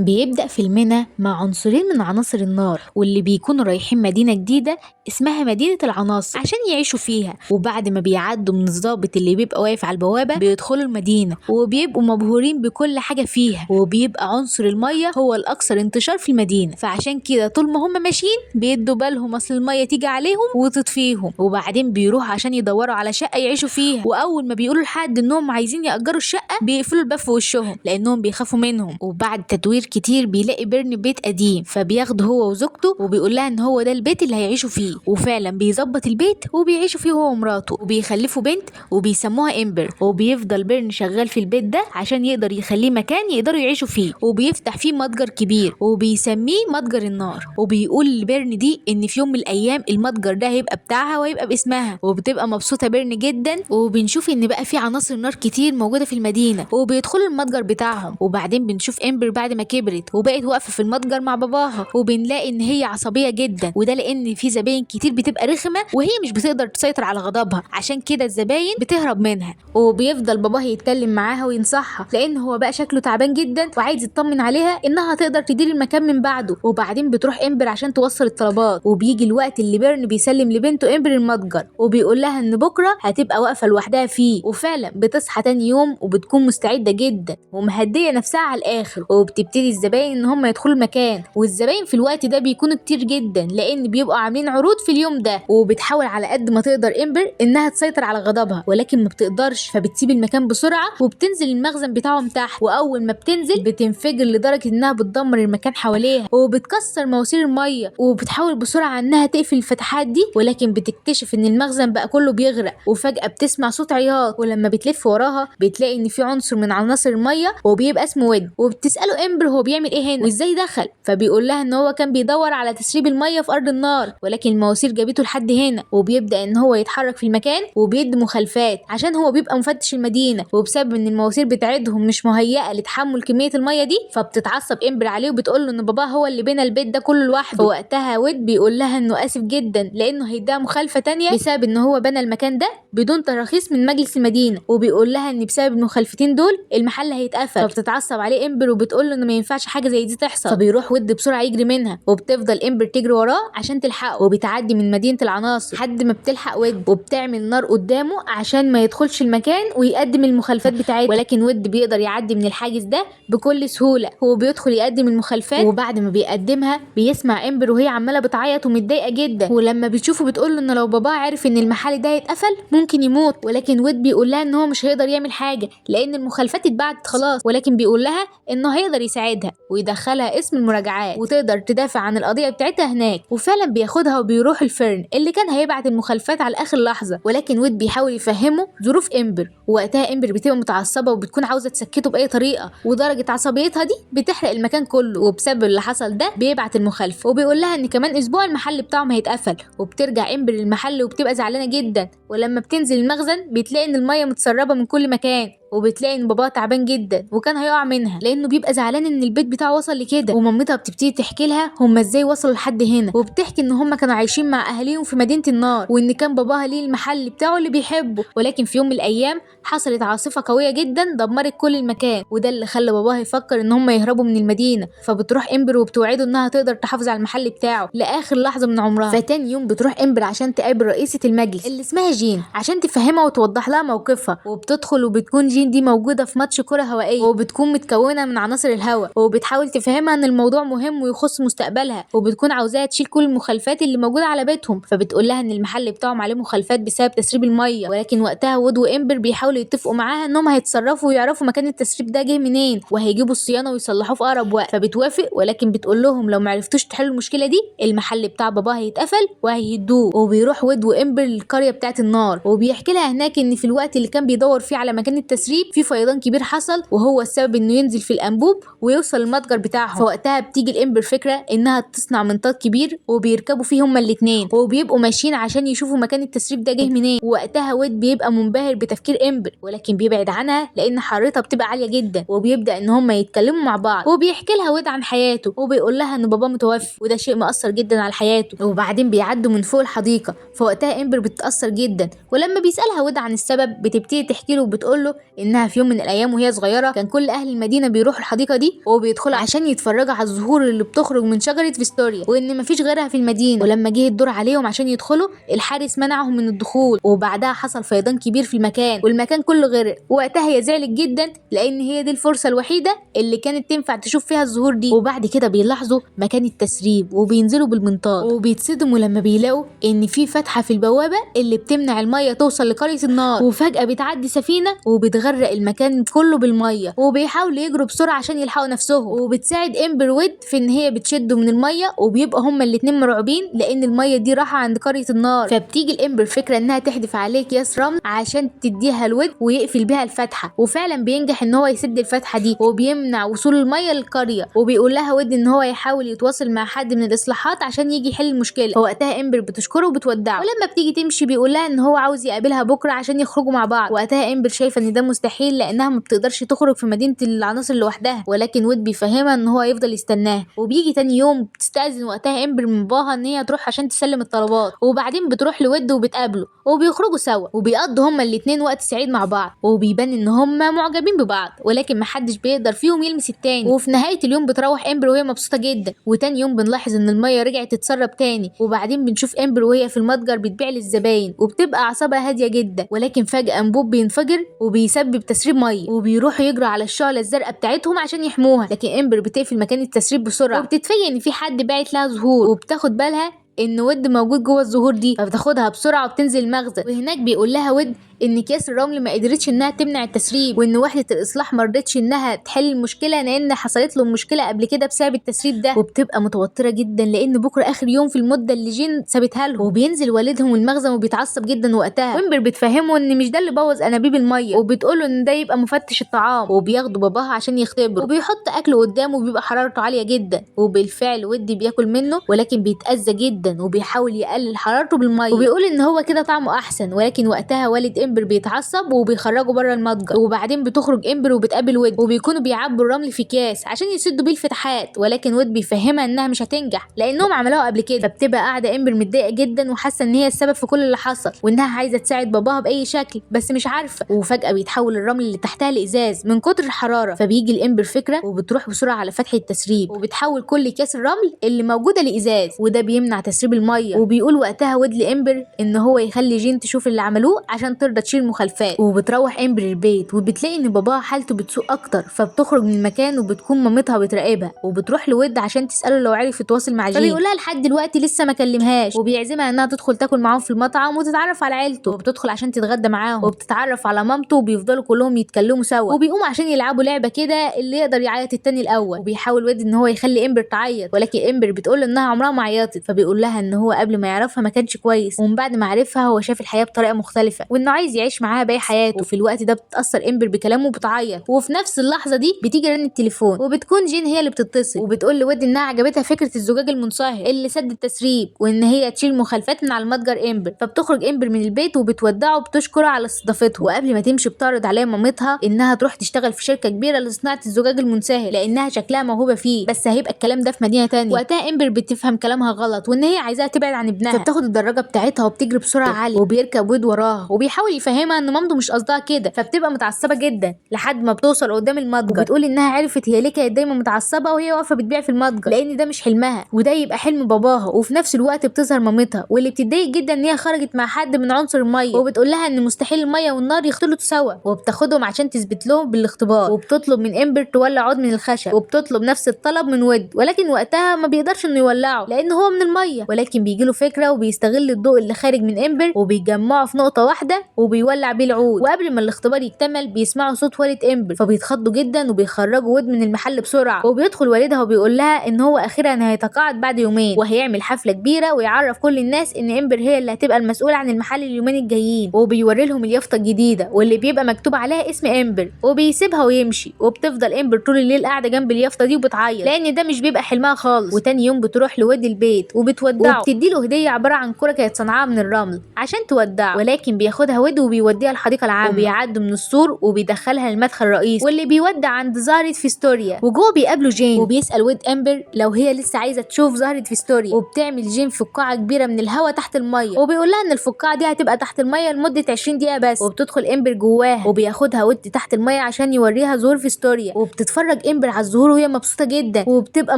بيبدأ فيلمنا مع عنصرين من عناصر النار واللي بيكونوا رايحين مدينة جديدة اسمها مدينة العناصر عشان يعيشوا فيها. وبعد ما بيعدوا من الضابط اللي بيبقى واقف على البوابة بيدخلوا المدينة وبيبقوا مبهورين بكل حاجة فيها، وبيبقى عنصر المية هو الأكثر انتشار في المدينة، فعشان كده طول ما هم ماشيين بيدوا بالهم أصل المية تيجي عليهم وتطفيهم. وبعدين بيروحوا عشان يدوروا على شقة يعيشوا فيها، وأول ما بيقولوا لحد إنهم عايزين يأجروا الشقة بيقفلوا الباب في وشهم لأنهم بيخافوا منهم. وبعد تدوير كتير بيلاقي بيرن بيت قديم فبياخده هو وزوجته وبيقول لها ان هو ده البيت اللي هيعيشوا فيه، وفعلا بيظبط البيت وبيعيشوا فيه هو ومراته وبيخلفوا بنت وبيسموها امبر. وبيفضل بيرن شغال في البيت ده عشان يقدر يخليه مكان يقدروا يعيشوا فيه، وبيفتح فيه متجر كبير وبيسميه متجر النار. وبيقول لبيرن دي ان في يوم من الايام المتجر ده هيبقى بتاعها وهيبقى باسمها، وبتبقى مبسوطه بيرن جدا. وبنشوف ان بقى في عناصر نار كتير موجوده في المدينه وبيدخلوا المتجر بتاعهم. وبعدين بنشوف امبر بعد ما كبرت وبقت واقفه في المتجر مع باباها، وبنلاقي ان هي عصبيه جدا، وده لان في زباين كتير بتبقى رخمه وهي مش بتقدر تسيطر على غضبها، عشان كده الزباين بتهرب منها. وبيفضل باباها يتكلم معاها وينصحها لان هو بقى شكله تعبان جدا وعايز يطمن عليها انها تقدر تدير المكان من بعده. وبعدين بتروح امبر عشان توصل الطلبات، وبيجي الوقت اللي بيرن بيسلم لبنته امبر المتجر وبيقول لها ان بكره هتبقى واقفه لوحدها فيه. وفعلا بتصحى تاني يوم وبتكون مستعده جدا ومهديه نفسها على الاخر، وبتبتدي الزباين ان هم يدخلوا المكان. والزباين في الوقت ده بيكونوا كتير جدا لان بيبقوا عاملين عروض في اليوم ده. وبتحاول على قد ما تقدر امبر انها تسيطر على غضبها ولكن ما بتقدرش، فبتسيب المكان بسرعه وبتنزل المخزن بتاعهم تحت. واول ما بتنزل بتنفجر لدرجه انها بتدمر المكان حواليها وبتكسر مواسير الميه، وبتحاول بسرعه انها تقفل الفتحات دي ولكن بتكتشف ان المخزن بقى كله بيغرق. وفجاه بتسمع صوت عياط، ولما بتلف وراها بتلاقي ان في عنصر من عناصر الميه وبيبقى اسمه ويد. وبتساله امبر هو بيعمل ايه هنا وازاي دخل، فبيقول لها ان هو كان بيدور على تسريب الميه في ارض النار ولكن المواسير جابته لحد هنا. وبيبدا ان هو يتحرك في المكان وبيدي مخالفات عشان هو بيبقى مفتش المدينه، وبسبب ان المواسير بتاعتهم مش مهيئه لتحمل كميه الميه دي فبتتعصب امبر عليه وبتقول له ان باباه هو اللي بنى البيت ده كله لوحده. فوقتها ويد بيقول لها انه اسف جدا لانه هيديها مخالفه تانية بسبب ان هو بنى المكان ده بدون تراخيص من مجلس المدينه، وبيقول لها ان بسبب المخالفتين دول المحل هيتقفل. فبتتعصب عليه امبر وبتقول له ان ما ينفعش حاجه زي دي تحصل، فبيروح ود بسرعه يجري منها وبتفضل امبر تجري وراه عشان تلحقه. وبتعدي من مدينه العناصر لحد ما بتلحق ود وبتعمل نار قدامه عشان ما يدخلش المكان ويقدم المخالفات بتاعته، ولكن ود بيقدر يعدي من الحاجز ده بكل سهوله. هو بيدخل يقدم المخالفات وبعد ما بيقدمها بيسمع امبر وهي عماله بتعيط ومتضايقه جدا، ولما بتشوفه بتقول له ان لو باباه عرف ان المحل ده هيتقفل ممكن يموت. ولكن ود بيقول لها ان هو مش هيقدر يعمل حاجه لان المخالفات اتبعتت خلاص، ولكن بيقول لها انه هيقدر يساعدها ويدخلها اسم المراجعات وتقدر تدافع عن القضيه بتاعتها هناك. وفعلا بياخدها وبيروح الفرن اللي كان هيبعت المخالفات على اخر لحظه، ولكن ود بيحاول يفهمه ظروف امبر. ووقتها امبر بتبقى متعصبه وبتكون عاوزه تسكته باي طريقه، ودرجه عصبيتها دي بتحرق المكان كله. وبسبب اللي حصل ده بيبعت المخالفه وبيقول لها ان كمان اسبوع المحل بتاعهم هيتقفل. وبترجع امبر للمحل وبتبقى زعلانه جدا، ولما بتنزل المخزن بتلاقي ان الميه متسربه من كل مكان، وبتلاقي ان باباها تعبان جدا وكان هيقع منها لانه بيبقى زعلان ان البيت بتاعه وصل لكده. ومامتها بتبتدي تحكي لها هم ازاي وصلوا لحد هنا، وبتحكي ان هم كانوا عايشين مع اهاليهم في مدينه النار وان كان باباها ليه المحل بتاعه اللي بيحبه، ولكن في يوم من الايام حصلت عاصفه قويه جدا دمرت كل المكان، وده اللي خلى باباها يفكر ان هم يهربوا من المدينه. فبتروح امبر وبتوعده انها تقدر تحافظ على المحل بتاعه لاخر لحظه من عمرها. فتاني يوم بتروح امبر عشان تقابل رئيسه المجلس اللي اسمها جين عشان تفهمها وتوضح لها موقفها. وبتدخل وبتكون جين دي موجوده في ماتش كره هوائيه وبتكون متكونه من عناصر الهواء، وبتحاول تفهمها ان الموضوع مهم ويخص مستقبلها، وبتكون عاوزاها تشيل كل المخالفات اللي موجوده على بيتهم. فبتقول لها ان المحل بتاعهم عليه مخالفات بسبب تسريب الميه، ولكن وقتها وود وامبر بيحاولوا يتفقوا معاها انهم هيتصرفوا ويعرفوا مكان التسريب ده جه منين وهيجيبوا الصيانه ويصلحوه في اقرب وقت. فبتوافق، ولكن بتقول لهم لو ما عرفتوش تحلوا المشكله دي المحل بتاع بابا هيتقفل وهيهدوه. وبيروح وود وامبر للقريه بتاعه النار وبيحكي لها هناك ان في الوقت اللي كان بيدور فيه على مكان التسريب في فيضان كبير حصل وهو السبب انه ينزل في الانبوب ويوصل المتجر بتاعهم. فوقتها بتيجي الامبر فكره انها تصنع منطاد كبير وبيركبوا فيه هما الاثنين وبيبقوا ماشيين عشان يشوفوا مكان التسريب ده جه منين. ووقتها ويد بيبقى منبهر بتفكير امبر ولكن بيبعد عنها لان حرارتها بتبقى عاليه جدا، وبيبدا ان هما يتكلموا مع بعض وبيحكي لها ويد عن حياته وبيقول لها ان باباه متوفي وده شيء مأثر جدا على حياته. وبعدين بيعدوا من فوق الحديقه، فوقتها امبر بتتأثر جدا ولما بيسألها ويد عن السبب بتبتدي تحكي له وبتقول له انها في يوم من الايام وهي صغيره كان كل اهل المدينه بيروحوا الحديقه دي وبيدخلوا عشان يتفرجوا على الزهور اللي بتخرج من شجره فيستوريا وان مفيش غيرها في المدينه. ولما جه الدور عليهم عشان يدخلوا الحارس منعهم من الدخول، وبعدها حصل فيضان كبير في المكان والمكان كله غرق. وقتها هي زعلت جدا لان هي دي الفرصه الوحيده اللي كانت تنفع تشوف فيها الزهور دي. وبعد كده بيلاحظوا مكان التسريب وبينزلوا بالمنطاد وبيتصدموا لما بيلاقوا ان في فتحه في البوابه اللي بتمنع الميه توصل لقريه النار. وفجاه بتعدي سفينه وبتغرق المكان كله بالميه، وبيحاولوا يجروا بسرعه عشان يلحقوا نفسهم. وبتساعد امبر ويد في ان هي بتشده من الميه، وبيبقى هما الاتنين مرعوبين لان الميه دي راحه عند قريه النار. فبتيجي الامبر فكره انها تحدف عليه اكياس رمل عشان تديها الود ويقفل بيها الفتحه، وفعلا بينجح ان هو يسد الفتحه دي وبيمنع وصول الميه للقريه. وبيقول لها ود ان هو يحاول يتواصل مع حد من الاصلاحات عشان يجي يحل المشكله. فوقتها امبر بتشكره وبتودعه، ولما بتيجي تمشي بيقول لها ان هو عاوز يقابلها بكره عشان يخرجوا مع بعض. وقتها امبر شايفه ان ده مستحيل لانها ما بتقدرش تخرج في مدينه العناصر لوحدها، ولكن ود بيفهمها ان هو يفضل يستناها. وبيجي تاني يوم بتستأذن وقتها امبر من باباها ان هي تروح عشان تسلم الطلبات، وبعدين بتروح لود وبتقابله وبيخرجوا سوا وبيقضوا هما الاتنين وقت سعيد مع بعض، وبيبان ان هما معجبين ببعض ولكن محدش بيقدر فيهم يلمس التاني. وفي نهايه اليوم بتروح امبر وهي مبسوطه جدا. وتاني يوم بنلاحظ ان الميه رجعت تتسرب تاني، وبعدين بنشوف امبر وهي في المتجر بتبيع للزباين وبتبقى اعصابها هاديه جدا. ولكن فجاه انبوب بينفجر وبيسبب تسريب ميه، وبيروحوا يجروا على الشعله الزرقاء بتاعتهم عشان يحموها. لكن امبر بتقفل مكان التسريب بسرعه وبتتفاجئ ان في حد باعت لها زهور، وبتاخد بالها ان ود موجود جوه الزهور دي، فبتاخدها بسرعه وبتنزل المخزن. وهناك بيقول لها ود ان اكياس الرمل ما قدرتش انها تمنع التسريب، وان وحده الاصلاح ما رضتش انها تحل المشكله لان حصلت له مشكله قبل كده بسبب التسريب ده. وبتبقى متوتره جدا لان بكره اخر يوم في المده اللي جين سابتها لهم. وبينزل والدهم المخزن وبيتعصب جدا وقتها، وامبر بتفهمه ان مش ده اللي بوظ انابيب الميه، وبتقوله ان ده يبقى مفتش الطعام. وبياخدوا باباها عشان يختبره وبيحط اكله قدامه وبيبقى حرارته عاليه جدا. وبالفعل ودي بياكل منه ولكن بيتاذى جدا وبيحاول يقلل حرارته بالميه، وبيقول ان هو كده طعمه احسن. ولكن وقتها والد امبر بيتعصب وبيخرجوا بره المتجر. وبعدين بتخرج امبر وبتقابل ود وبيكونوا بيعبوا الرمل في اكياس عشان يسدوا بيه الفتحات، ولكن ود بيفهمها انها مش هتنجح لانهم عملوها قبل كده. فبتبقى قاعده امبر متضايقه جدا وحاسه ان هي السبب في كل اللي حصل، وانها عايزه تساعد باباها باي شكل بس مش عارفه. وفجاه بيتحول الرمل اللي تحتها لازاز من كتر الحراره، فبيجي الامبر فكره وبتروح بسرعه على فتحه التسريب وبتحول كل اكياس الرمل اللي موجوده لازاز، وده بيمنع تسريب الميه. وبيقول وقتها ود لامبر ان هو يخلي جين تشوف اللي عملوه عشان ترضى تشيل المخالفات. وبتروح امبر البيت وبتلاقي ان باباها حالته بتسوء اكتر، فبتخرج من المكان وبتكون مامتها بتراقبها وبتروح لود عشان تساله لو عرف يتواصل مع جين. فبيقول لها لحد دلوقتي لسه ما كلمهاش، وبيعزمها انها تدخل تاكل معاهم في المطعم وتتعرف على عيلته. وبتدخل عشان تتغدى معاهم وبتتعرف على مامته، وبيفضلوا كلهم يتكلموا سوا وبيقوموا عشان يلعبوا لعبه كده اللي يقدر يعيط التاني الاول. وبيحاول ود ان هو يخلي امبر تعيط، ولكن امبر بتقول انها عمرها ما عيطت. فبيقول لها ان هو قبل ما يعرفها ما كانش كويس، ومن بعد ما عرفها هو شاف الحياه بطريقه مختلفه وانه عايز يعيش معاها باقي حياته. وفي الوقت ده بتتاثر امبر بكلامه وبتعيط. وفي نفس اللحظه دي بتيجي رن التليفون وبتكون جين هي اللي بتتصل وبتقول لود انها عجبتها فكره الزجاج المنصهر اللي سد التسريب وان هي تشيل مخالفات من على المتجر امبر. فبتخرج امبر من البيت وبتودعه وبتشكره على استضافته. وقبل ما تمشي بتعرض عليها مامتها انها تروح تشتغل في شركه كبيره لصناعه الزجاج المنصهر لانها شكلها موهوبه فيه، بس هيبقى الكلام ده في مدينه تانية. وقتها امبر بتفهم كلامها غلط وان هي عايزاها تبعد عن ابنها، فبتاخد الدراجه بتاعتها وبتجري بسرعه عاليه وبيركب ود وراها وبيحاول يفهمها ان مامته مش قصدها كده. فبتبقى متعصبه جدا لحد ما بتوصل قدام المتجر وبتقول انها عرفت هي ليه كانت دايما متعصبه وهي واقفه بتبيع في المتجر لان ده مش حلمها وده يبقى حلم باباها. وفي نفس الوقت بتظهر مامتها واللي بتتضايق جدا ان هي خرجت مع حد من عنصر الميه، وبتقول لها ان مستحيل الميه والنار يختلطوا سوا، وبتاخدهم عشان تثبت لهم بالاختبار. وبتطلب من امبر تولع عود من الخشب وبتطلب نفس الطلب من ود، ولكن وقتها ما بيقدرش انه يولعه لان هو من الميه. ولكن بيجيله فكره وبيستغل الضوء اللي خارج من امبر وبيجمعه في نقطه واحده وبيولع بيه العود. وقبل ما الاختبار يكتمل بيسمعوا صوت والد امبر فبيتخضوا جدا وبيخرجوا ود من المحل بسرعه. وبيدخل والدها وبيقول لها ان هو اخيرا هيتقاعد بعد يومين وهيعمل حفله كبيره ويعرف كل الناس ان امبر هي اللي هتبقى المسؤوله عن المحل اليومين الجايين. وبيوري لهم اليافطه الجديده واللي بيبقى مكتوب عليها اسم امبر وبيسيبها ويمشي. وبتفضل امبر طول الليل قاعده جنب اليافطه دي وبتعيط لان ده مش بيبقى حلمها خالص. وتاني يوم بتروح لود البيت وبتودعه وبتدي له هديه عباره عن كره كانت صنعاها من الرمل عشان تودعه، ولكن بياخدها ود وبيوديها الحديقه العامه، وبيعدوا من السور وبيدخلها المدخل الرئيسي واللي بيودع عند زهرة فيستوريا. وجوه بيقابلوا جين وبيسأل ود امبر لو هي لسه عايزه تشوف زهرة فيستوريا، وبتعمل جين فقاعه كبيره من الهواء تحت الميه، وبيقول لها ان الفقاعه دي هتبقى تحت الميه لمده 20 دقيقه بس، وبتدخل امبر جواها وبياخدها ود تحت الميه عشان يوريها زهور فيستوريا، وبتتفرج امبر على الزهور وهي مبسوطه جدا، وبتبقى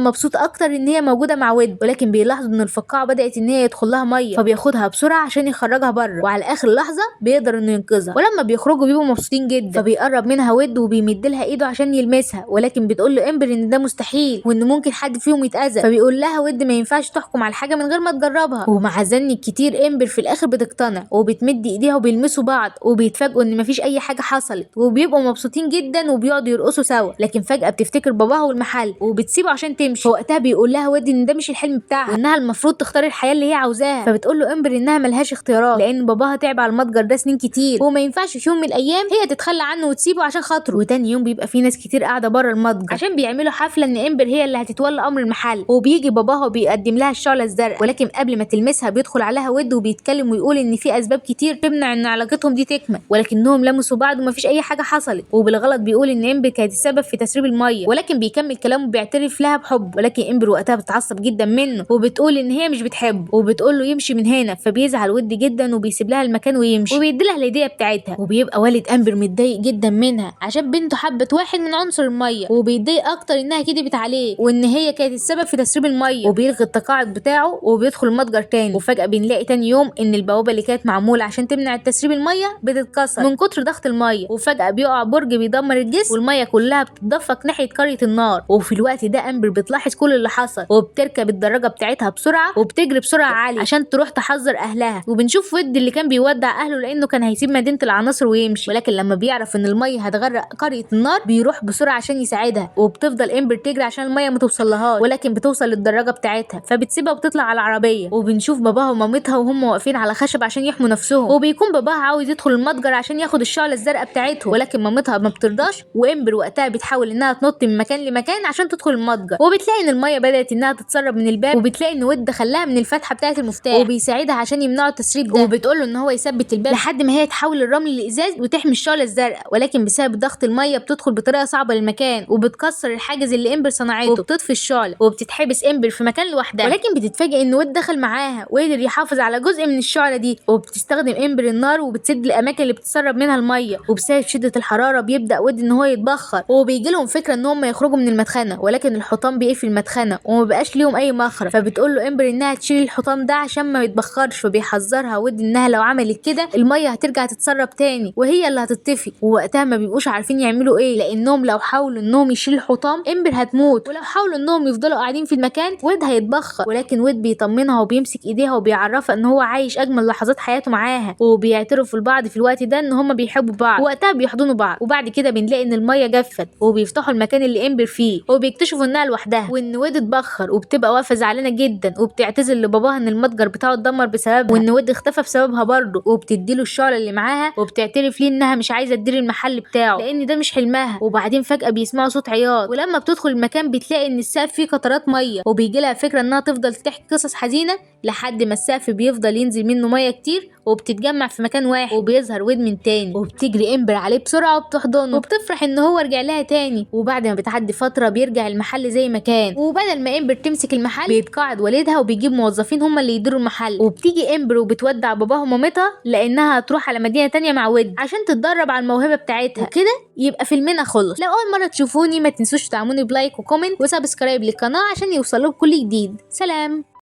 مبسوطه اكتر ان هي موجوده مع ود. ولكن بيلاحظوا ان الفقاعه بدات ان هي يدخل لها ميه، فبياخدها بسرعه عشان يخرجها بره، وعلى اخر لحظه بيقدر انه ينقذها. ولما بيخرجوا بيبقوا مبسوطين جدا، فبيقرب منها ود وبيمد لها ايده عشان يلمسها، ولكن بتقول له امبر ان ده مستحيل وان ممكن حد فيهم يتاذى، فبيقول لها ود ما ينفعش تحكم على حاجه من غير ما تجربها. ومع زن الكتير امبر في الاخر بتقتنع، وبتمد ايديها وبيلمسوا بعض، وبيتفاجئوا ان مفيش اي حاجه حصلت، وبيبقوا مبسوطين جدا وبيقعدوا يرقصوا سوا. لكن فجاه بتفتكر باباها والمحل وبتسيبه عشان تمشي، فوقتها بيقول لها ود ان ده مش الحلم بتاعها، وانها المفروض تختار الحياه اللي هي عاوزاها. فبتقول له امبر انها ملهاش اختيارات، لان باباها تعب على المتجر ده سنين كتير، وما ينفعش في يوم من الايام هي تتخلى عنه وتسيبه عشان خاطره. وتاني يوم بيبقى في ناس كتير قاعده بره المتجر عشان بيعملوا حفله ان امبر هي اللي هتتولى امر المحل، وبيجي باباها وبيقدم لها الشعله الزرقاء، ولكن قبل ما تلمسها بيدخل عليها ود وبيتكلم ويقول ان في اسباب كتير تمنع ان علاقتهم دي تكمل، ولكنهم لمسوا بعض ومفيش اي حاجه حصلت. وبالغلط بيقول ان امبر كانت السبب في تسريب الميه، ولكن بيكمل كلامه بيعترف لها بحب، ولكن امبر وقتها بتتعصب جدا منه وبتقول ان هي مش بتحبه، وبتقول له يمشي من هنا، فبيزعل ود جدا وبيسيب لها المكان ويمشي، وبيدي لها الهديه بتاعتها. وبيبقى والد امبر متضايق جدا منها عشان بنته حبت واحد من عنصر الميه، وبيتضايق اكتر انها كدبت عليه وان هي كانت السبب في تسريب الميه، وبيلغي التقاعد بتاعه وبيدخل المتجر تاني. وفجاه بنلاقي تاني يوم ان البوابه اللي كانت معموله عشان تمنع تسريب الميه بتتكسر من كتر ضغط الميه، وفجاه بيقع برج بيدمر الجسم والميه كلها بتتدفق ناحيه قريه النار. وفي الوقت ده امبر بتلاحظ كل اللي حصل، وبتركب الدراجه بتاعتها بسرعه وبتجري بسرعه عاليه عشان تروح تحذر اهلها. وبنشوف ود اللي كان بيودع اهله لانه كان هيسيب مدينه العناصر ويمشي، ولكن لما بيعرف ان الميه هتغرق قريه النار بيروح بسرعه عشان يساعدها. وبتفضل امبر تجري عشان الميه ما توصلهاش، ولكن بتوصل للدراجه بتاعتها فبتسيبها وبتطلع على العربيه. وبنشوف باباها ومامتها وهم واقفين على خشب عشان يحموا نفسهم، وبيكون باباها عاوز يدخل المتجر عشان ياخد الشعله الزرقاء بتاعتهم، ولكن مامتها ما بترضاش. وامبر وقتها بتحاول انها تنط من مكان لمكان عشان تدخل المتجر، وبتلاقي ان الميه بدات انها تتسرب من الباب، وبتلاقي ان ود خلاها من الفتحه بتاعه المفتاح وبيساعدها عشان يمنعوا التسريب ده، وبتقول له ان هو يثبت الباب لحد ما هي تحول الرمل لازاز وتحمي الشعله الزرقاء. ولكن بسبب ضغط الميه بتدخل بطريقه صعبه للمكان وبتكسر الحاجز اللي امبر صنعته، وبتطفي الشعله وبتتحبس امبر في مكان لوحدها. ولكن بتتفاجئ ان ود دخل معاها وقدر يحافظ على جزء من الشعله دي، وبتستخدم امبر النار وبتسد الاماكن اللي بتتسرب منها الميه. وبسبب شده الحراره بيبدا ود ان هو يتبخر، وبيجي لهم فكره ان هم يخرجوا من المدخنه، ولكن الحطام بيقفل المدخنه وما بقاش ليهم اي مخرج. فبتقول له امبر انها تشيل الحطام ده عشان ما يتبخرش، فبيحذرها ود انها لو عملت كده الميه هترجع تتسرب تاني وهي اللي هتطفي. ووقتها ما بيبقوش عارفين يعملوا ايه، لانهم لو حاولوا انهم يشيلوا الحطام امبر هتموت، ولو حاولوا انهم يفضلوا قاعدين في المكان ود هيتبخر. ولكن ود بيطمنها وبيمسك ايديها وبيعرفها ان هو عايش اجمل لحظات حياته معاها، وبيعترفوا لبعض في الوقت ده ان هم بيحبوا بعض، ووقتها بيحضنوا بعض. وبعد كده بنلاقي ان الميه جفت، وبيفتحوا المكان اللي امبر فيه، وبيكتشفوا انها لوحدها وان ود اتبخر، وبتبقى واقفه زعلانه جدا وبتعتذر لباباها ان المتجر بتاعه اتدمر بسببها، وان ود اختفى بسببها برضه، وبتديله الشعله اللي معاها وبتعترف ليه انها مش عايزه تدير المحل بتاعه لان ده مش حلمها. وبعدين فجاه بيسمعوا صوت عياط، ولما بتدخل المكان بتلاقي ان السقف فيه قطرات ميه، وبيجي لها فكره انها تفضل تحكي قصص حزينه لحد ما السقف بيفضل ينزل منه ميه كتير وبتتجمع في مكان واحد، وبيظهر ود من تاني، وبتجري امبر عليه بسرعه وبتحضنه وبتفرح ان هو رجع لها تاني. وبعد ما بتعدي فتره بيرجع المحل زي ما كان، وبدل ما امبر تمسك المحل بيتقاعد والدها وبيجيب موظفين هم اللي يديروا المحل. وبتيجي امبر وبتودع باباها ومامتها لانها هتروح على مدينه تانية مع ود عشان تتدرب على الموهبه بتاعتها. وكده يبقى فيلمنا خلص. لو اول مره تشوفوني ما تنسوش تعملوني بلايك وكومنت وسبسكرايب للقناه عشان يوصلكوا كل جديد. سلام.